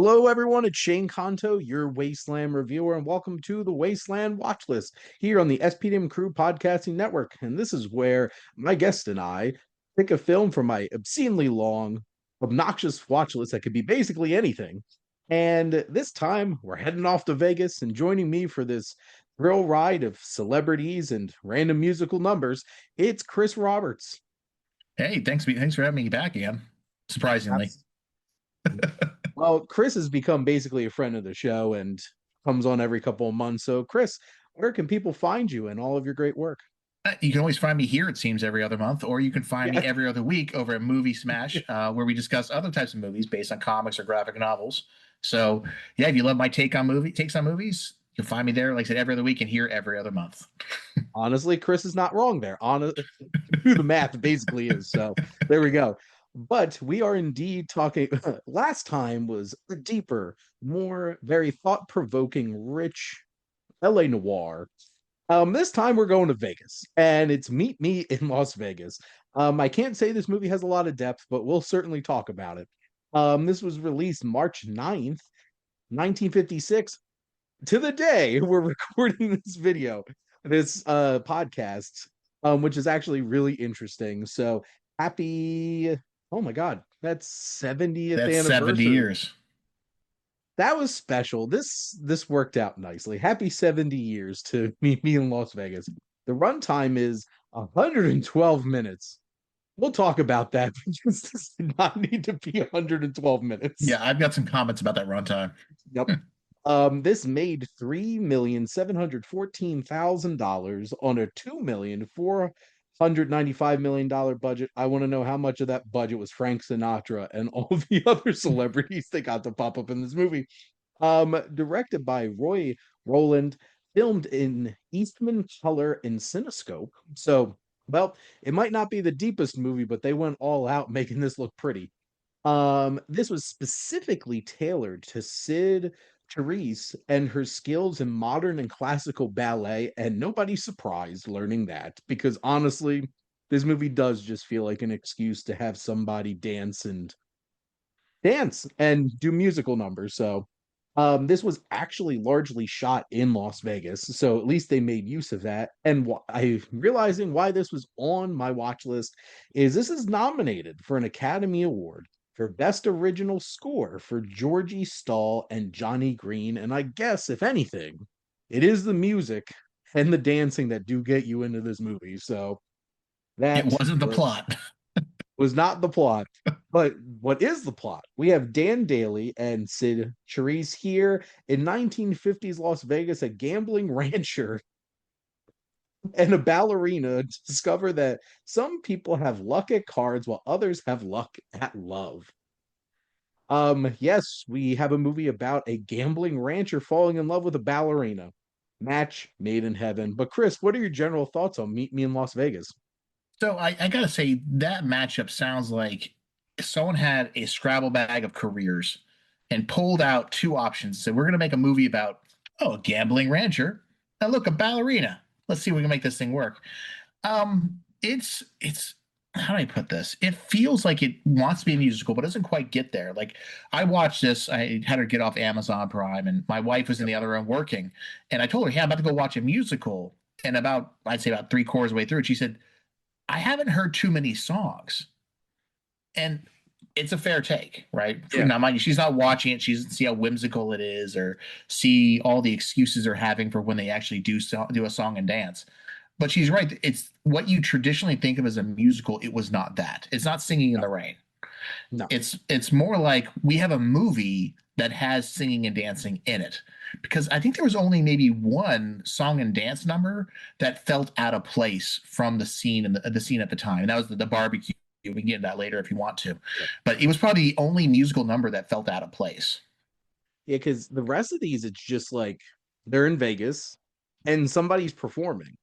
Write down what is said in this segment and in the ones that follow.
Hello, everyone. It's Shane Conto, your Wasteland reviewer, and welcome to the Wasteland Watchlist here on the SPDM Crew Podcasting Network. And this is where my guest and I pick a film from my obscenely long, obnoxious watch list that could be basically anything. And this time, we're heading off to Vegas, and joining me for this thrill ride of celebrities and random musical numbers, it's Chris Roberts. Hey, thanks for having me back again. Surprisingly. That's Well, Chris has become basically a friend of the show and comes on every couple of months. So, Chris, where can people find you and all of your great work? You can always find me here, it seems, every other month, or you can find me Yeah, every other week over at Movie Smash, where we discuss other types of movies based on comics or graphic novels. So, yeah, if you love my takes on movies, you'll find me there, like I said, every other week and here every other month. honestly, Chris is not wrong there. Do the math basically is. So, there we go. But we are indeed talking. Last time was a deeper, more very thought provoking, rich LA noir. This time we're going to Vegas, and it's Meet Me in Las Vegas. I can't say this movie has a lot of depth, but we'll certainly talk about it. This was released March 9th, 1956. To the day we're recording this this podcast, which is actually really interesting. So happy, oh my God, that's 70th That's 70 anniversary. years. That was special. This worked out nicely. Happy 70 years to Meet Me in Las Vegas. The runtime is 112 minutes. We'll talk about that because this did not need to be 112 minutes. Yeah, I've got some comments about that runtime. Yep. This made $3,714,000 on a $2,495,000 budget. I want to know how much of that budget was Frank Sinatra and all the other celebrities that got to pop up in this movie. Directed by Roy Roland, filmed in Eastman Color and Cinescope. So, well, it might not be the deepest movie, but they went all out making this look pretty. This was specifically tailored to Sid Therese and her skills in modern and classical ballet, and nobody's surprised learning that because honestly, this movie does just feel like an excuse to have somebody dance and do musical numbers. So, this was actually largely shot in Las Vegas, so at least they made use of that. And I realizing why this was on my watch list is this is nominated for an Academy Award for Best Original Score for Georgie Stahl and Johnny Green. And I guess, if anything, it is the music and the dancing that do get you into this movie. So It that wasn't the plot. was not the plot. But what is the plot? We have Dan Daly and Sid Charisse here in 1950s Las Vegas, a gambling rancher and a ballerina discover that some people have luck at cards while others have luck at love. Yes, we have a movie about a gambling rancher falling in love with a ballerina. Match made in heaven. But Chris, what are your general thoughts on Meet Me in Las Vegas? So I gotta say that matchup sounds like someone had a Scrabble bag of careers and pulled out two options. So we're gonna make a movie about a gambling rancher and look, a ballerina. Let's see if we can make this thing work. It's how do I put this? It feels like it wants to be a musical, but doesn't quite get there. Like I watched this, I had her get off Amazon Prime, and my wife was in the other room working, and I told her, "Hey, I'm about to go watch a musical." And I'd say about three quarters of the way through, and she said, I haven't heard too many songs. And it's a fair take, right? Yeah. Now, mind you, she's not watching it. She doesn't see how whimsical it is or see all the excuses they're having for when they actually do a song and dance. But she's right. It's what you traditionally think of as a musical. It was not that. It's not Singing in No, the Rain. no. It's more like we have a movie that has singing and dancing in it. Because I think there was only maybe one song and dance number that felt out of place from the scene and the scene at the time. And that was the barbecue. We can get into that later if you want to. Yeah. But it was probably the only musical number that felt out of place. Yeah, because the rest of these, it's just like they're in Vegas and somebody's performing.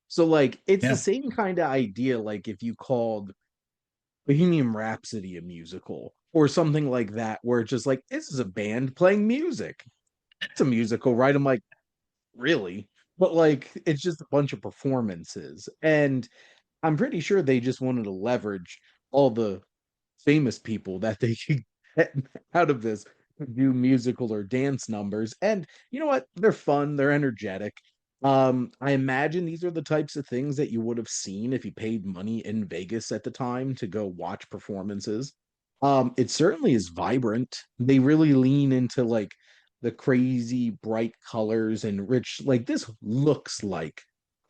So, like, it's the Yeah. same kind of idea, like if you called Bohemian Rhapsody a musical or something like that, where it's just like, this is a band playing music. It's a musical, right? I'm like, really? But like, it's just a bunch of performances. And I'm pretty sure they just wanted to leverage all the famous people that they could get out of this. do musical or dance numbers. And you know what? They're fun, they're energetic. I imagine these are the types of things that you would have seen if you paid money in Vegas at the time to go watch performances. It certainly is vibrant. They really lean into like the crazy bright colors and rich, like this looks like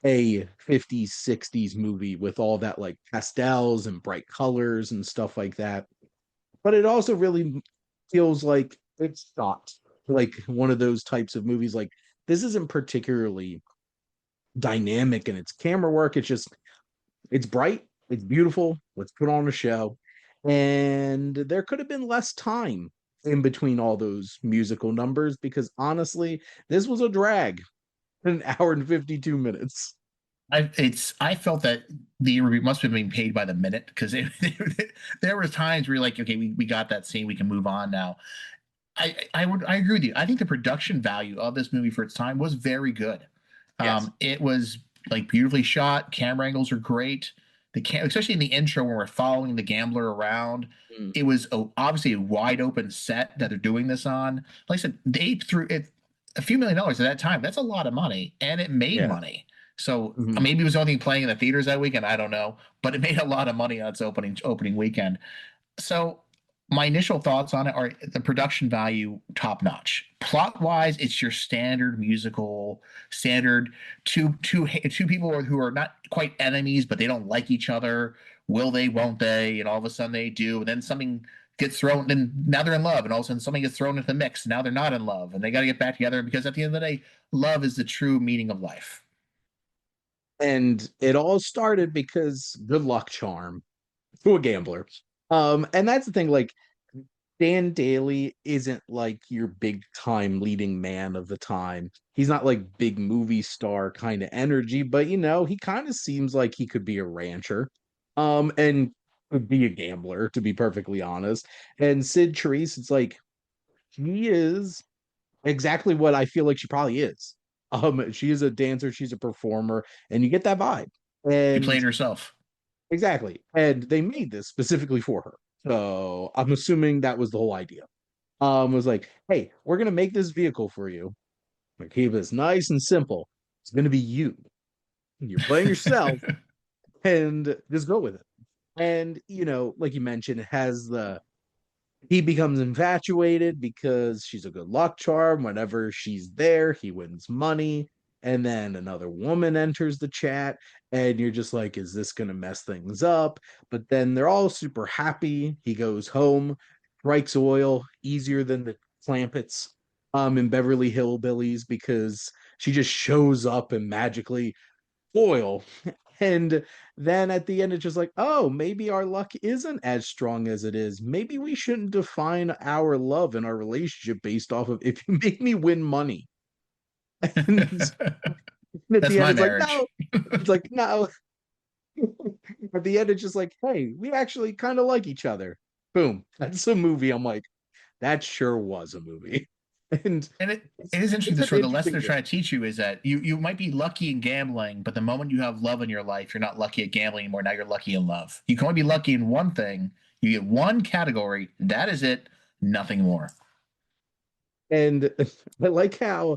a 50s, 60s movie with all that like pastels and bright colors and stuff like that. But it also really feels like it's not like one of those types of movies. Like this isn't particularly dynamic in its camera work. It's just it's bright, it's beautiful. Let's put on a show. And there could have been less time in between all those musical numbers because honestly, this was a drag, an hour and 52 minutes. I felt that the review must have been paid by the minute because there were times where you're like, okay, we got that scene, we can move on now. I agree with you. I think the production value of this movie for its time was very good. Yes. It was like beautifully shot. Camera angles are great. Especially in the intro when we're following the gambler around. Mm. It was obviously a wide open set that they're doing this on. Like I said, they threw it a few $1,000,000 at that time. That's a lot of money, and it made Yeah. money. So Mhm. maybe it was only playing in the theaters that weekend. I don't know, but it made a lot of money on its opening weekend. So my initial thoughts on it are the production value top notch. Plot wise, it's your standard musical, standard two people who are not quite enemies, but they don't like each other. Will they? Won't they? And all of a sudden they do, and then something gets thrown. And now they're in love, and all of a sudden something gets thrown into the mix. Now they're not in love, and they got to get back together because at the end of the day, love is the true meaning of life. And it all started because good luck charm to a gambler. And that's the thing, like Dan Daly isn't like your big time leading man of the time. He's not like big movie star kind of energy, but he kind of seems like he could be a rancher. And could be a gambler, to be perfectly honest. And Sid Charisse, it's like he is exactly what I feel like she probably is. She is a dancer, she's a performer, and you get that vibe. She And played herself. exactly. And they made this specifically for her. So I'm assuming that was the whole idea. It was like, hey, we're gonna make this vehicle for you. Like keep this nice and simple. It's gonna be you. You're playing yourself and just go with it. And like you mentioned, it has the he becomes infatuated because she's a good luck charm. Whenever she's there, he wins money. And then another woman enters the chat, and you're just like, is this going to mess things up? But then they're all super happy. He goes home, strikes oil easier than the Clampets in Beverly Hillbillies because she just shows up and magically oil. And then at the end, it's just like, oh, maybe our luck isn't as strong as it is. Maybe we shouldn't define our love and our relationship based off of if you make me win money. And at That's the end, my it's like, no. marriage. It's like, no. At the end, it's just like, hey, we actually kind of like each other. Boom. That's a movie. I'm like, that sure was a movie. And And it's, it is interesting. it's The an sort of the lesson interesting they're movie. trying to teach you is that you might be lucky in gambling, but the moment you have love in your life, you're not lucky at gambling anymore. Now you're lucky in love. You can only be lucky in one thing. You get one category. That is it. Nothing more. And I like how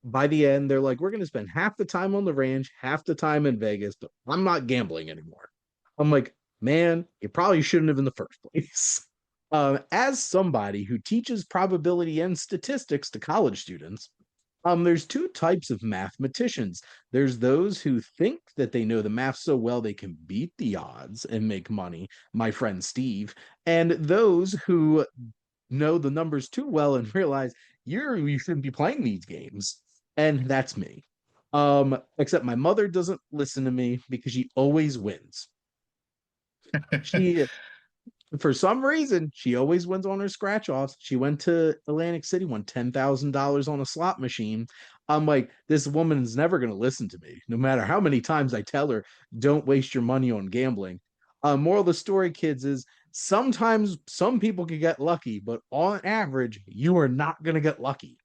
by the end, they're like, we're going to spend half the time on the ranch, half the time in Vegas, but I'm not gambling anymore. I'm like, man, you probably shouldn't have in the first place. As somebody who teaches probability and statistics to college students, there's two types of mathematicians. There's those who think that they know the math so well they can beat the odds and make money, my friend Steve, and those who know the numbers too well and realize you shouldn't be playing these games. And that's me. Except my mother doesn't listen to me because she always wins. She for some reason she always wins on her scratch offs. She went to Atlantic City, won $10,000 on a slot machine. I'm like, this woman's never gonna listen to me, no matter how many times I tell her, don't waste your money on gambling. Moral of the story, kids, is sometimes some people can get lucky, but on average, you are not gonna get lucky.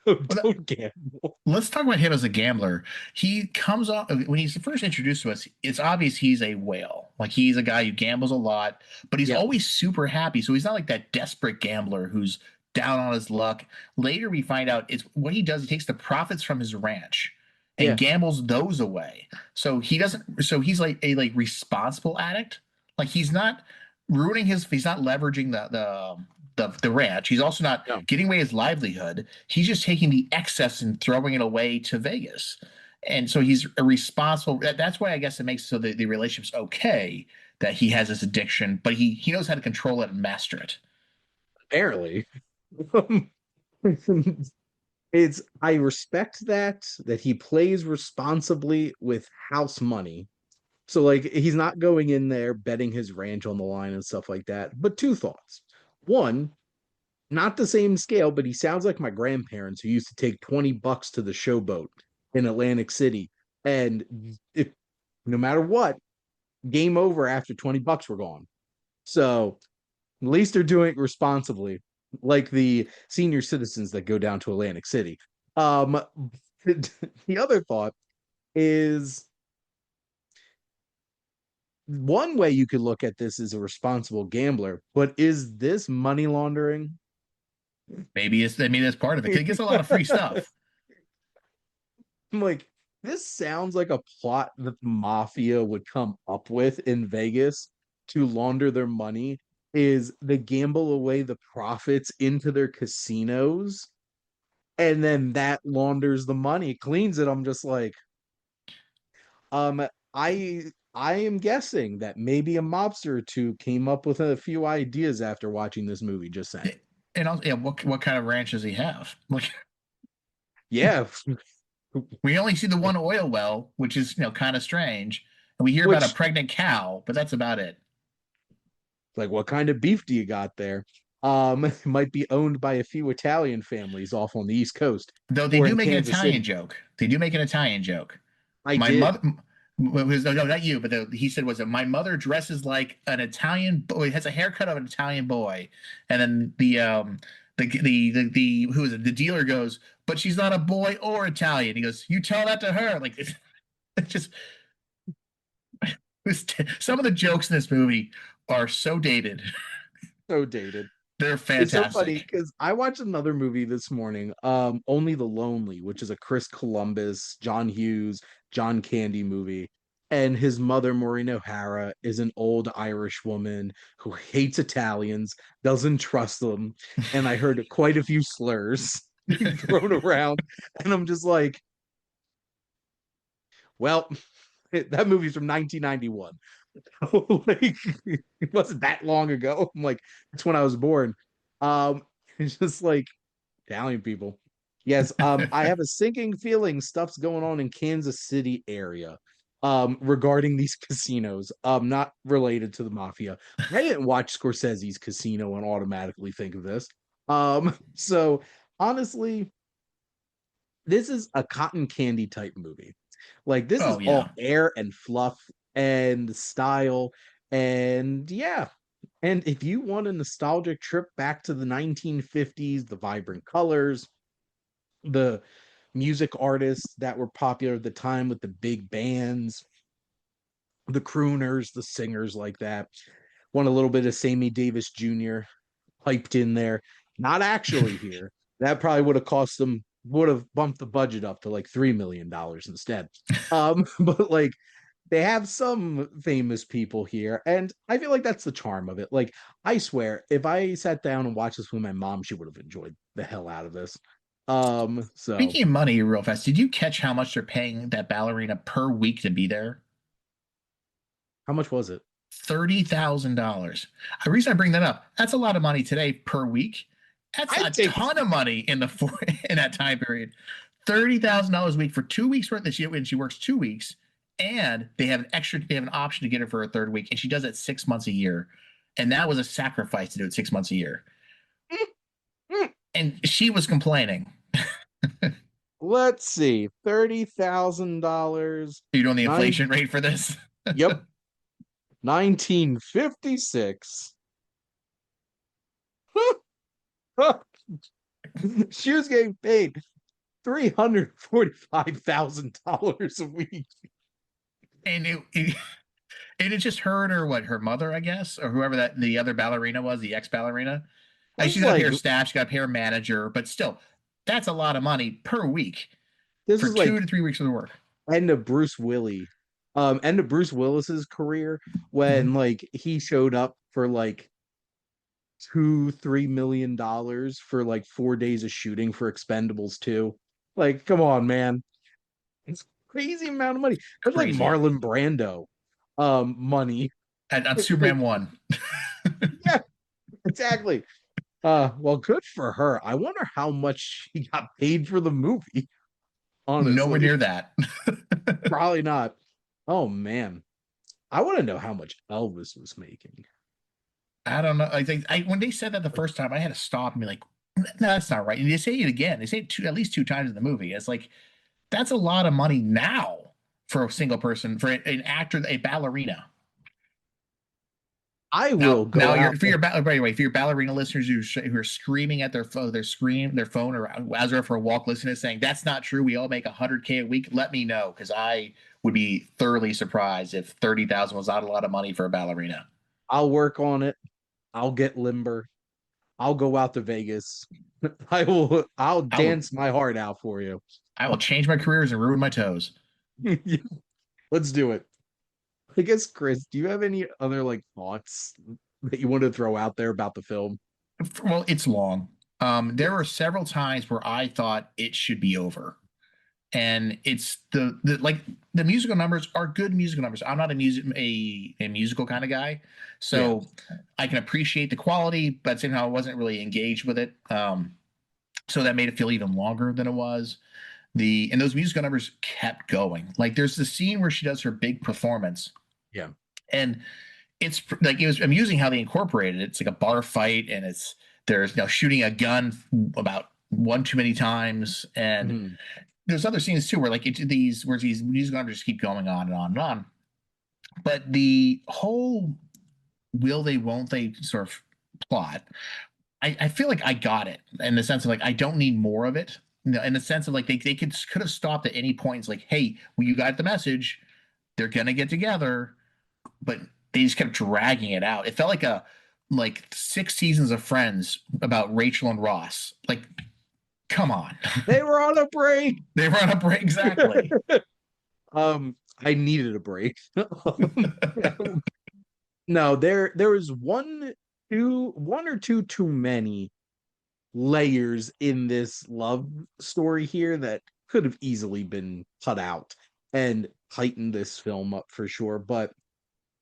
Well, Don't gamble. let's talk about him as a gambler. He comes off when he's first introduced to us. It's obvious he's a whale. Like he's a guy who gambles a lot, but he's Yep. always super happy. So he's not like that desperate gambler who's down on his luck. Later, we find out it's what he does. He takes the profits from his ranch and Yeah. gambles those away. So he doesn't. So he's like a responsible addict. Like he's not ruining his. He's not leveraging the ranch. He's also not No. getting away his livelihood. He's just taking the excess and throwing it away to Vegas. And so he's a responsible. That's why I guess it makes so the relationship's okay that he has this addiction, but he knows how to control it and master it. Apparently. It's I respect that he plays responsibly with house money. So like he's not going in there betting his ranch on the line and stuff like that. But two thoughts. One, not the same scale, but he sounds like my grandparents who used to take $20 to the showboat in Atlantic City. And if no matter what, game over after $20 were gone. So at least they're doing it responsibly, like the senior citizens that go down to Atlantic City. Um, the other thought is one way you could look at this as a responsible gambler, but is this money laundering? Maybe it's. I mean, that's part of it. He gets a lot of free stuff. I'm like, this sounds like a plot that the mafia would come up with in Vegas to launder their money is they gamble away the profits into their casinos and then that launders the money, cleans it. I'm just like, um, I I am guessing that maybe a mobster or two came up with a few ideas after watching this movie, just saying. And also, yeah, what kind of ranch does he have? Like, Yeah. we only see the one oil well, which is kind of strange. And we hear about a Which pregnant cow, but that's about it. like what kind of beef do you got there? Might be owned by a few Italian families off on the East Coast Though they or do in make an Kansas Italian City. joke. They do make an Italian joke. I My did. mother, no, not you, but he said, was it my mother dresses like an Italian boy, has a haircut of an Italian boy, and then the who is it? The dealer goes, but she's not a boy or Italian. He goes, you tell that to her. Like it's just some of the jokes in this movie are so dated. So dated. They're It's so funny fantastic. because I watched another movie this morning, Only the Lonely, which is a Chris Columbus, John Hughes, John Candy movie. And his mother, Maureen O'Hara, is an old Irish woman who hates Italians, doesn't trust them. And I heard quite a few slurs being thrown around. And I'm just like, well, that movie's from 1991. Like, it wasn't that long ago. I'm like, that's when I was born. It's just like Italian people. Yes, I have a sinking feeling stuff's going on in Kansas City area regarding these casinos. Not related to the mafia. I didn't watch Scorsese's Casino and automatically think of this. So honestly, this is a cotton candy type movie. Like this is Oh all yeah. air and fluff and style and yeah. And if you want a nostalgic trip back to the 1950s, the vibrant colors, the music artists that were popular at the time with the big bands, the crooners, the singers like that, want a little bit of Sammy Davis Jr. piped in there. Not actually here. That probably would have cost them, would have bumped the budget up to like $3 million instead. But like they have some famous people here, and I feel like that's the charm of it. Like I swear, if I sat down and watched this with my mom, she would have enjoyed the hell out of this. So Speaking of money, real fast, did you catch how much they're paying that ballerina per week to be there? how much was it? $30,000. The reason I bring that up, that's a lot of money today per week. That's a I'd take ton of money in in that time period. $30,000 a week for 2 weeks worth that when she works 2 weeks, and they have an option to get her for a third week, and she does it 6 months a year. And that was a sacrifice to do it 6 months a year. And she was complaining. Let's see, $30,000. You know the Nine. inflation rate for this? Yep, 1956. She was getting paid $345,000 a week. And it just her and her mother, I guess, or whoever the other ballerina was, the ex ballerina. This She's is got to pay like her staff, she's got to pay her manager, but still, that's a lot of money per week this for is two like to 3 weeks of the work. end of end of Bruce Willis's career when Mhm. like he showed up for like $2-3 million for like 4 days of shooting for Expendables 2. Like, come on, man. It's crazy amount of money. That's like Crazy. Marlon Brando money. On Like, Superman 1. yeah, exactly. Well, good for her. I wonder how much she got paid for the movie, Nowhere honestly. near that. Probably not. Oh man. I want to know how much Elvis was making. I don't know. I think when they said that the first time, I had to stop and be like, "No, that's not right." And they say it again. They say it at least 2 times in the movie. It's like that's a lot of money now for a single person, for an actor, a ballerina. I will Now go you're out for your by the way, for your ballerina listeners who are screaming at their phone, or as they're for a walk, listening, saying that's not true. We all make 100K a week. Let me know, because I would be thoroughly surprised if 30,000 was not a lot of money for a ballerina. I'll work on it. I'll get limber. I'll go out to Vegas. I'll I will dance my heart out for you. I will change my careers and ruin my toes. Let's do it. I guess Chris, do you have any other like thoughts that you want to throw out there about the film? Well, it's long. There were several times where I thought it should be over, and it's the like the musical numbers are good musical numbers. I'm not a musical kind of guy, Yeah. so I can appreciate the quality, but somehow I wasn't really engaged with it. So that made it feel even longer than it was. And those musical numbers kept going. Like there's the scene where she does her big performance, Yeah. and it's like it was amusing how they incorporated it. It's like a bar fight, and there's shooting a gun about one too many times, and Mhm. there's other scenes too where like these music numbers just keep going on and on and on. But the whole will they won't they sort of plot, I feel like I got it in the sense of like I don't need more of it. In the sense of like they could have stopped at any point. It's like, hey, well, you got the message. They're gonna get together, but they just kept dragging it out. It felt like like 6 seasons of Friends about Rachel and Ross. Like, come on. They were on a break. They run a break exactly. I needed a break. No, there was one or two too many layers in this love story here that could have easily been cut out and heightened this film up for sure. But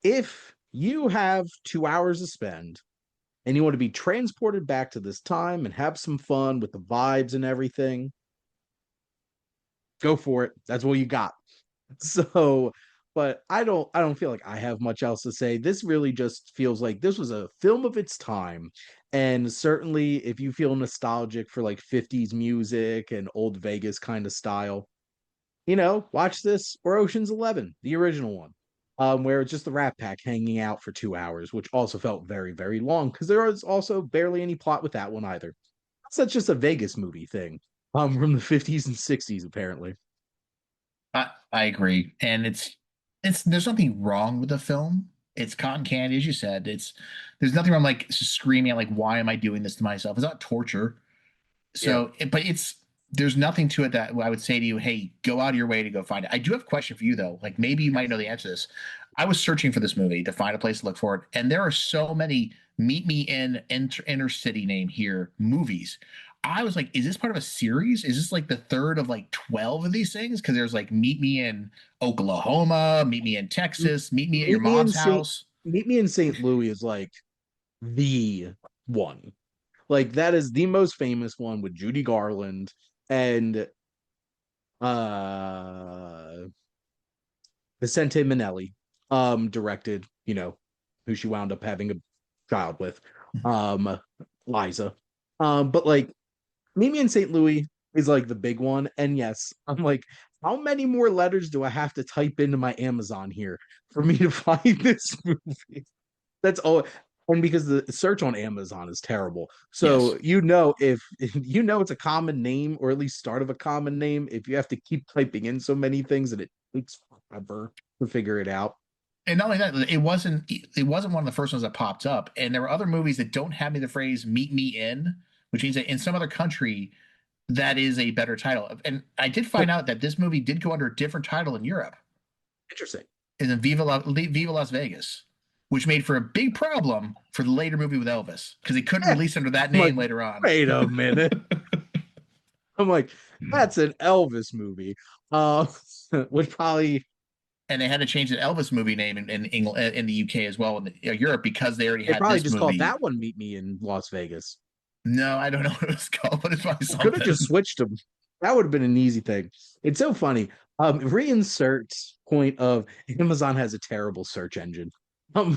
if you have 2 hours to spend and you want to be transported back to this time and have some fun with the vibes and everything, go for it. That's what you got. So, but I don't feel like I have much else to say. This really just feels like this was a film of its time. And certainly if you feel nostalgic for like 50s music and old Vegas kind of style, watch this or Ocean's 11, the original one. Where it's just the Rat Pack hanging out for 2 hours, which also felt very, very long because there was also barely any plot with that one either. That's just a Vegas movie thing. From the 50s and 60s, apparently. I agree, and it's there's nothing wrong with the film. It's cotton candy, as you said. There's nothing wrong like screaming at like why am I doing this to myself? It's not torture. Yeah. But there's nothing to it that I would say to you, hey, go out of your way to go find it. I do have a question for you though. Like maybe you might know the answer to this. I was searching for this movie to find a place to look for it, and there are so many meet me in inner city name here movies. I was like, is this part of a series? Is this like the third of like 12 of these things? Because there's like meet me in Oklahoma, meet me in Texas, meet me at your Meet Me in mom's St. house. Meet Me in St. Louis is like the one. Like that is the most famous one with Judy Garland and uh Vicente Minnelli directed, who she wound up having a child with. Um Liza. But like Meet Me in St. Louis is like the big one. And yes, I'm like, how many more letters do I have to type into my Amazon here for me to find this movie? That's all. And because the search on Amazon is terrible. Yes. So, if you know it's a common name or at least start of a common name, if you have to keep typing in so many things that it takes forever to figure it out. And not only that, it wasn't one of the first ones that popped up. And there were other movies that don't have the phrase "meet me in," which means that in some other country that is a better title. And I did find out that this movie did go under a different title in Europe, Interesting. in the Viva Las Vegas, which made for a big problem for the later movie with Elvis because they couldn't release under that name later on. Wait a minute. I'm like, that's an Elvis movie. Which probably. And they had to change the Elvis movie name in England, in the UK as well, in Europe, because they already They had probably this just movie. called that one "Meet Me in Las Vegas." No, I don't know what it was called, but it's probably something. Could have just switched them. That would have been an easy thing. It's so funny. Reinsert point of Amazon has a terrible search engine.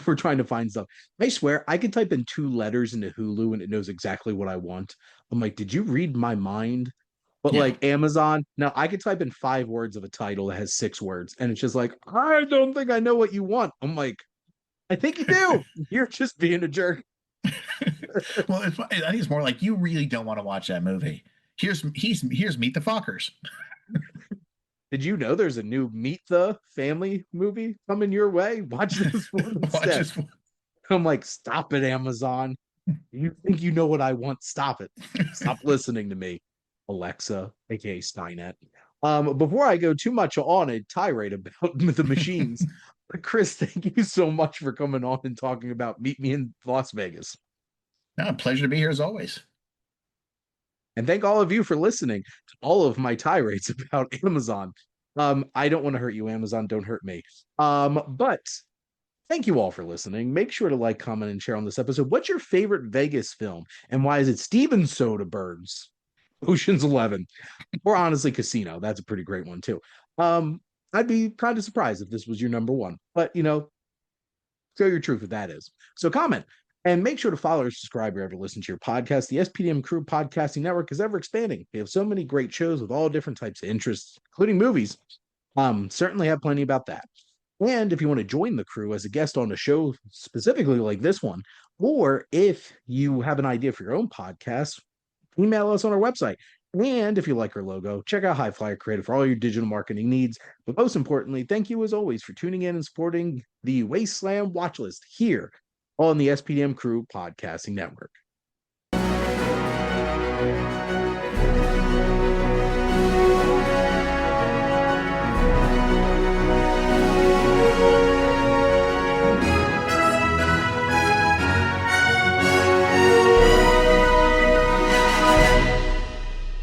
For trying to find stuff. I swear I could type in 2 letters into Hulu and it knows exactly what I want. I'm like, did you read my mind? But Yeah. like Amazon, no, I could type in 5 words of a title that has 6 words, and it's just like, I don't think I know what you want. I'm like, I think you do. You're just being a jerk. Well, I think it's more like you really don't want to watch that movie. Here's Meet the Fockers. Did you know there's a new Meet the Family movie coming your way? Watch this one instead. I'm like, stop it, Amazon. You think you know what I want? Stop it. Stop listening to me, Alexa, aka Skynet. Before I go too much on a tirade about the machines, Chris, thank you so much for coming on and talking about Meet Me in Las Vegas. No, pleasure to be here as always. And thank all of you for listening to all of my tirades about Amazon. I don't want to hurt you, Amazon. Don't hurt me. But thank you all for listening. Make sure to like, comment, and share on this episode. What's your favorite Vegas film? And why is it Steven Soderbergh's Ocean's 11? Or honestly, Casino. That's a pretty great one, too. I'd be kind of surprised if this was your number one. But, show your truth what that is. So comment. And make sure to follow or subscribe wherever you listen to your podcast. The SPDM Crew Podcasting Network is ever expanding. We have so many great shows with all different types of interests, including movies. Certainly have plenty about that. And if you want to join the crew as a guest on a show specifically like this one, or if you have an idea for your own podcast, email us on our website. And if you like our logo, check out HiFlyer Creative for all your digital marketing needs. But most importantly, thank you as always for tuning in and supporting the Wasteland Watchlist here on the SPDM Crew Podcasting Network.